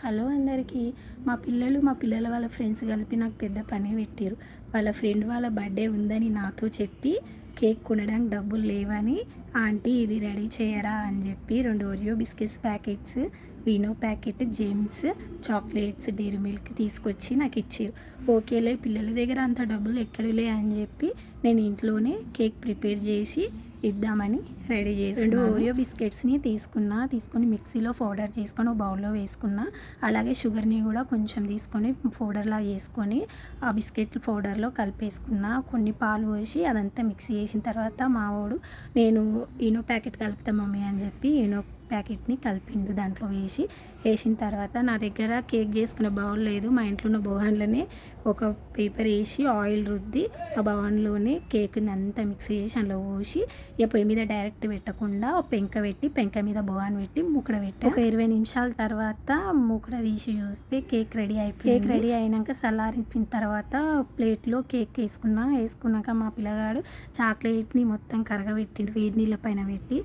Hello అందరికీ. మా పిల్లల వాళ్ళ ఫ్రెండ్స్ కలిపి నాకు పెద్ద పని పెట్టారు. వాళ్ళ ఫ్రెండ్ వాళ్ళ బర్త్డే ఉందని నాతో చెప్పి కేక్ కొనడానికి డబ్బులు లేవని, ఆంటీ ఇది రెడీ చేయరా అని చెప్పి 2 ఓరియో బిస్కెట్స్ ప్యాకెట్స్, వీనో packet, Gems chocolates, dairy milk తీసుకొచ్చి నాకు ఇచ్చారు. ఓకేలే, పిల్లల దగ్గర అంత డబ్బులు ఎక్కడలే అని చెప్పి నేను ఇంట్లోనే కేక్ ప్రిపేర్ చేసి ఇద్దామని రెడీ చేసి 2 ఓరియో బిస్కెట్స్ని తీసుకొని మిక్సీలో పౌడర్ చేసుకొని ఒక బౌల్లో వేసుకున్నా. అలాగే షుగర్ని కూడా కొంచెం తీసుకొని పౌడర్లా చేసుకొని ఆ బిస్కెట్ పౌడర్లో కలిపేసుకున్నా. కొన్ని పాలు పోసి అదంతా మిక్సీ చేసిన తర్వాత మావాడు నేను ఈనో ప్యాకెట్ కలుపుతా మమ్మీ అని చెప్పి ఈనో ప్యాకెట్ని కలిపిండు. దాంట్లో వేసిన తర్వాత నా దగ్గర కేక్ చేసుకునే బౌల్ లేదు. మా ఇంట్లో ఉన్న బౌన్లోనే ఒక పేపర్ వేసి ఆయిల్ రుద్ది ఆ బౌన్లోనే కేక్ని అంతా మిక్స్ చేసి అందులో పోసి ఇక పొయ్యి మీద డైరెక్ట్ పెట్టకుండా పెంక మీద బౌన్ పెట్టి మూకుడ పెట్టి ఒక 20 నిమిషాల తర్వాత మూకుడ తీసి చూస్తే కేక్ రెడీ అయిపోయింది. కేక్ రెడీ అయినాక చల్లారిన తర్వాత ప్లేట్లో కేక్ వేసుకున్నాక మా పిల్లగాడు చాక్లెట్ని మొత్తం కరగబెట్టిండు. వేడి నీళ్ళ పైన పెట్టి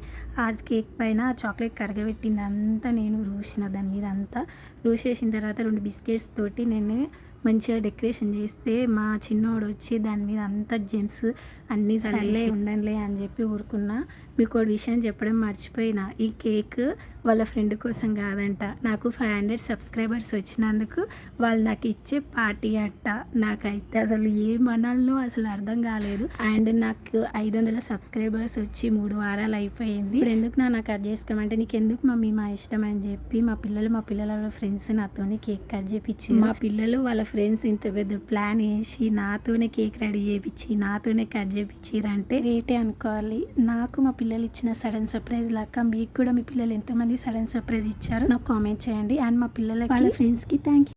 ఆ కేక్ పైన చాక్లెట్ కరగబెట్టింది అంతా నేను రూసిన దాని మీద అంతా రూసేసిన తర్వాత 2 బిస్కెట్స్ తోటి నేను మంచిగా డెకరేషన్ చేస్తే మా చిన్నోడు వచ్చి దాని మీద అంతా జెమ్స్ అన్నీ సర్లే ఉండంలే అని చెప్పి ఊరుకున్నా. మీకు ఒక విషయం చెప్పడం మర్చిపోయినా, ఈ కేక్ వాళ్ళ ఫ్రెండ్ కోసం కాదంట, నాకు 500 సబ్స్క్రైబర్స్ వచ్చినందుకు వాళ్ళు నాకు ఇచ్చే పార్టీ అంట. నాకైతే అసలు ఏమనాలనో అసలు అర్థం కాలేదు. అండ్ నాకు 500 సబ్స్క్రైబర్స్ వచ్చి 3 వారాలు అయిపోయింది. ఇప్పుడు ఎందుకు నాకు కట్ చేసుకోమంటే, నీకు ఎందుకు మమ్మీ మా ఇష్టం అని చెప్పి మా పిల్లల వాళ్ళ ఫ్రెండ్స్ నాతోనే కేక్ కట్ చేయించి, మా పిల్లలు వాళ్ళ ఫ్రెండ్స్ ఇంత పెద్ద ప్లాన్ వేసి నాతోనే కేక్ రెడీ చేయించి నాతోనే కట్ చేయించారంటే రేటే అనుకోవాలి. నాకు మా పిల్లలు ఇచ్చిన సడన్ సర్ప్రైజ్ లాగా మీకు కూడా మీ పిల్లలు ఎంతమంది సడన్ సర్ప్రైజ్ ఇచ్చారో నాకు కామెంట్ చేయండి. అండ్ మా పిల్లలకి వాళ్ళ ఫ్రెండ్స్కి థ్యాంక్ యూ.